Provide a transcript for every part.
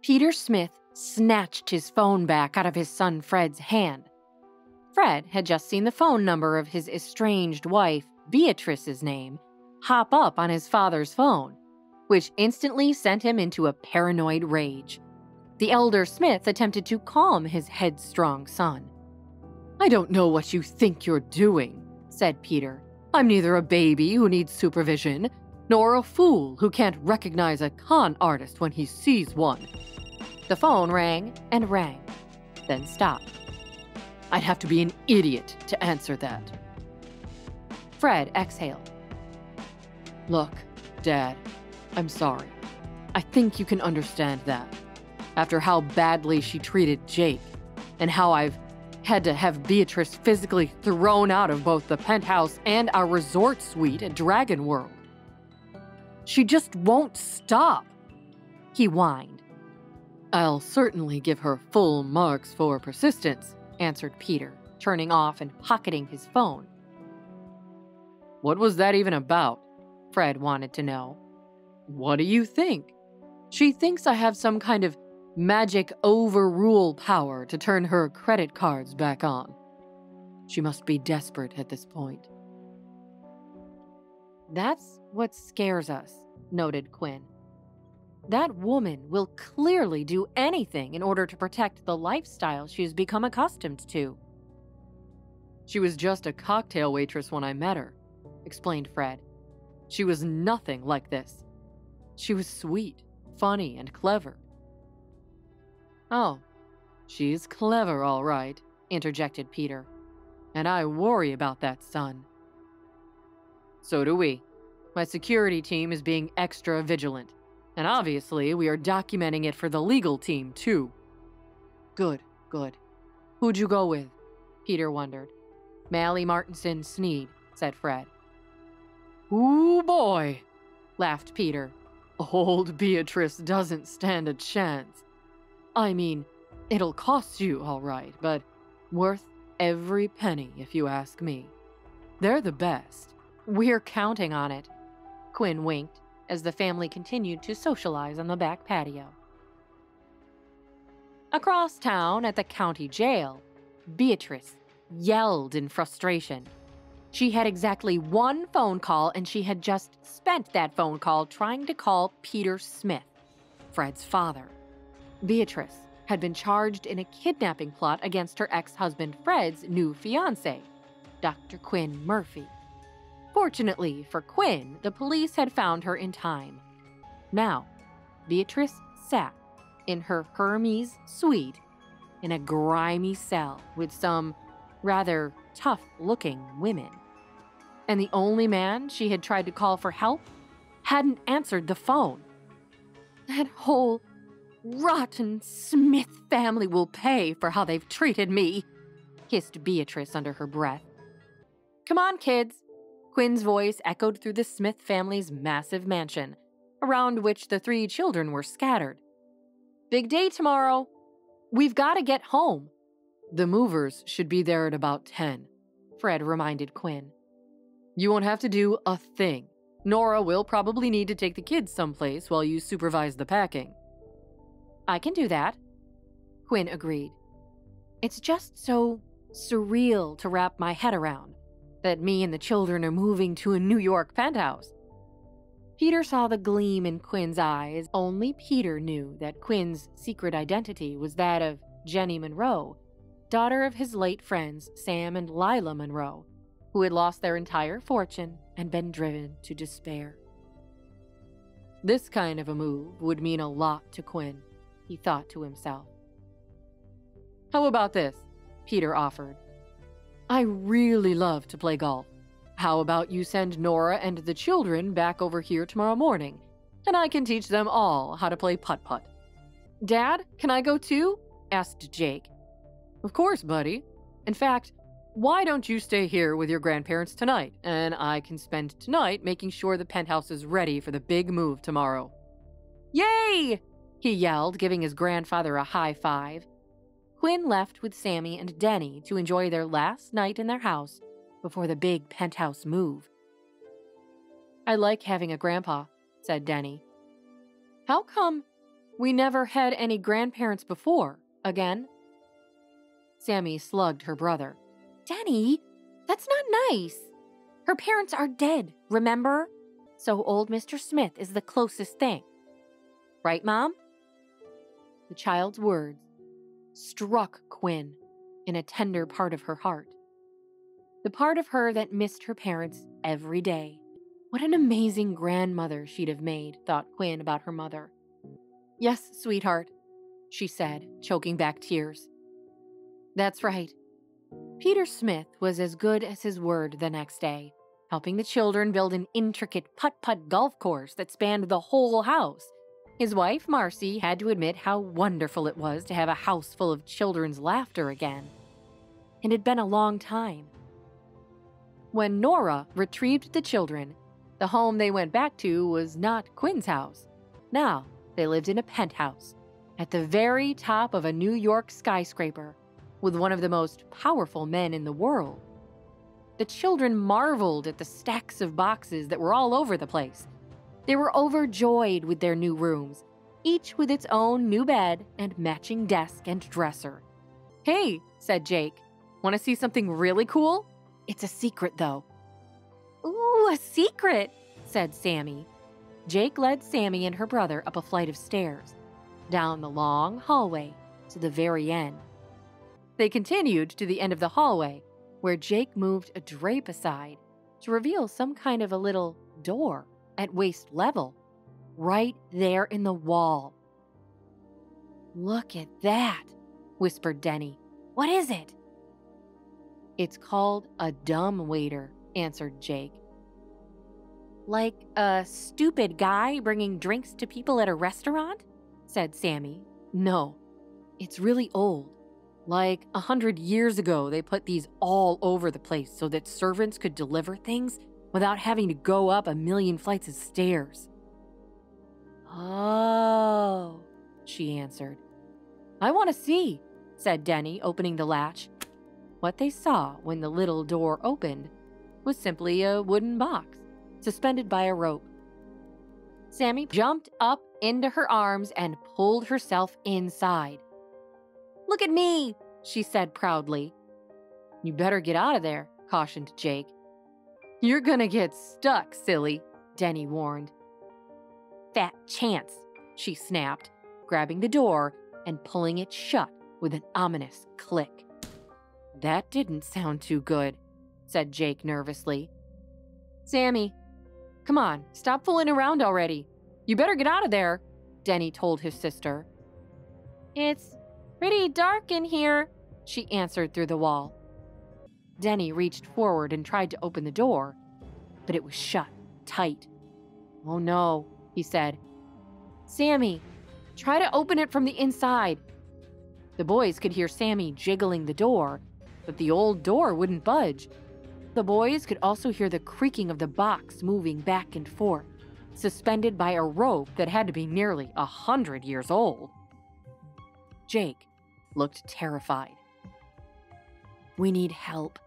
Peter Smith snatched his phone back out of his son Fred's hand. Fred had just seen the phone number of his estranged wife, Beatrice's name, hop up on his father's phone, which instantly sent him into a paranoid rage. The elder Smith attempted to calm his headstrong son. "I don't know what you think you're doing," said Peter. "I'm neither a baby who needs supervision, nor a fool who can't recognize a con artist when he sees one." The phone rang and rang, then stopped. "I'd have to be an idiot to answer that." Fred exhaled. "Look, Dad, I'm sorry. I think you can understand that. After how badly she treated Jake, and how I've had to have Beatrice physically thrown out of both the penthouse and our resort suite at Dragon World. She just won't stop," he whined. "I'll certainly give her full marks for persistence," answered Peter, turning off and pocketing his phone. "What was that even about?" Fred wanted to know. "What do you think? She thinks I have some kind of magic overrule power to turn her credit cards back on. She must be desperate at this point." "That's what scares us," noted Quinn. "That woman will clearly do anything in order to protect the lifestyle she's become accustomed to." "She was just a cocktail waitress when I met her," explained Fred. "She was nothing like this. She was sweet, funny, and clever." "Oh, she's clever, all right," interjected Peter. "And I worry about that son." "So do we. My security team is being extra vigilant. And obviously, we are documenting it for the legal team, too." Good. "Who'd you go with?" Peter wondered. "Mally Martinson Sneed," said Fred. "Ooh, boy," laughed Peter. "Old Beatrice doesn't stand a chance. I mean, it'll cost you, all right, but worth every penny if you ask me. They're the best." "We're counting on it," Quinn winked as the family continued to socialize on the back patio. Across town at the county jail, Beatrice yelled in frustration. She had exactly one phone call, and she had just spent that phone call trying to call Peter Smith, Fred's father. Beatrice had been charged in a kidnapping plot against her ex-husband Fred's new fiancé, Dr. Quinn Murphy. Fortunately for Quinn, the police had found her in time. Now, Beatrice sat in her Hermes suite in a grimy cell with some rather tough-looking women. And the only man she had tried to call for help hadn't answered the phone. "That whole rotten Smith family will pay for how they've treated me," hissed Beatrice under her breath. "Come on, kids," Quinn's voice echoed through the Smith family's massive mansion, around which the 3 children were scattered. "Big day tomorrow. We've got to get home." "The movers should be there at about 10, Fred reminded Quinn. "You won't have to do a thing. Nora will probably need to take the kids someplace while you supervise the packing." "I can do that," Quinn agreed. "It's just so surreal to wrap my head around, that me and the children are moving to a New York penthouse." Peter saw the gleam in Quinn's eyes. Only Peter knew that Quinn's secret identity was that of Jenny Monroe, daughter of his late friends Sam and Lila Monroe, who had lost their entire fortune and been driven to despair. This kind of a move would mean a lot to Quinn, he thought to himself. "How about this?" Peter offered. "I really love to play golf. How about you send Nora and the children back over here tomorrow morning, and I can teach them all how to play putt-putt." "Dad, can I go too?" asked Jake. "Of course, buddy. In fact, why don't you stay here with your grandparents tonight, and I can spend tonight making sure the penthouse is ready for the big move tomorrow." "Yay!" he yelled, giving his grandfather a high five. Quinn left with Sammy and Denny to enjoy their last night in their house before the big penthouse move. "I like having a grandpa," said Denny. "How come We never had any grandparents before. Again? Sammy slugged her brother. Denny, that's not nice. Her parents are dead, remember? So old Mr. Smith is the closest thing. Right, Mom? The child's words struck Quinn in a tender part of her heart. The part of her that missed her parents every day. What an amazing grandmother she'd have made, thought Quinn about her mother. Yes, sweetheart, she said, choking back tears. That's right. Peter Smith was as good as his word the next day, helping the children build an intricate putt-putt golf course that spanned the whole house. His wife, Marcy, had to admit how wonderful it was to have a house full of children's laughter again. It had been a long time. When Nora retrieved the children, the home they went back to was not Quinn's house. Now, they lived in a penthouse at the very top of a New York skyscraper with one of the most powerful men in the world. The children marveled at the stacks of boxes that were all over the place. They were overjoyed with their new rooms, each with its own new bed and matching desk and dresser. Hey, said Jake, want to see something really cool? It's a secret, though. Ooh, a secret, said Sammy. Jake led Sammy and her brother up a flight of stairs, down the long hallway to the very end. They continued to the end of the hallway, where Jake moved a drape aside to reveal some kind of a little door at waist level, right there in the wall. Look at that, whispered Denny. What is it? It's called a dumbwaiter, answered Jake. Like a stupid guy bringing drinks to people at a restaurant? Said Sammy. No, it's really old. Like 100 years ago, they put these all over the place so that servants could deliver things without having to go up a million flights of stairs. Oh, she answered. I want to see, said Denny, opening the latch. What they saw when the little door opened was simply a wooden box, suspended by a rope. Sammy jumped up into her arms and pulled herself inside. Look at me, she said proudly. You better get out of there, cautioned Jake. You're gonna get stuck, silly, Denny warned. Fat chance, she snapped, grabbing the door and pulling it shut with an ominous click. That didn't sound too good, said Jake nervously. Sammy, come on, stop fooling around already. You better get out of there, Denny told his sister. It's pretty dark in here, she answered through the wall. Denny reached forward and tried to open the door, but it was shut tight. Oh no, he said. Sammy, try to open it from the inside. The boys could hear Sammy jiggling the door, but the old door wouldn't budge. The boys could also hear the creaking of the box moving back and forth, suspended by a rope that had to be nearly 100 years old. Jake looked terrified. We need help,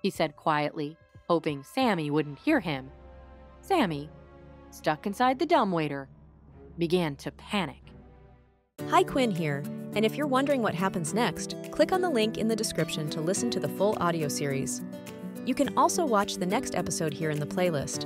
he said quietly, hoping Sammy wouldn't hear him. Sammy, stuck inside the dumbwaiter, began to panic. Hi, Quinn here, and if you're wondering what happens next, click on the link in the description to listen to the full audio series. You can also watch the next episode here in the playlist.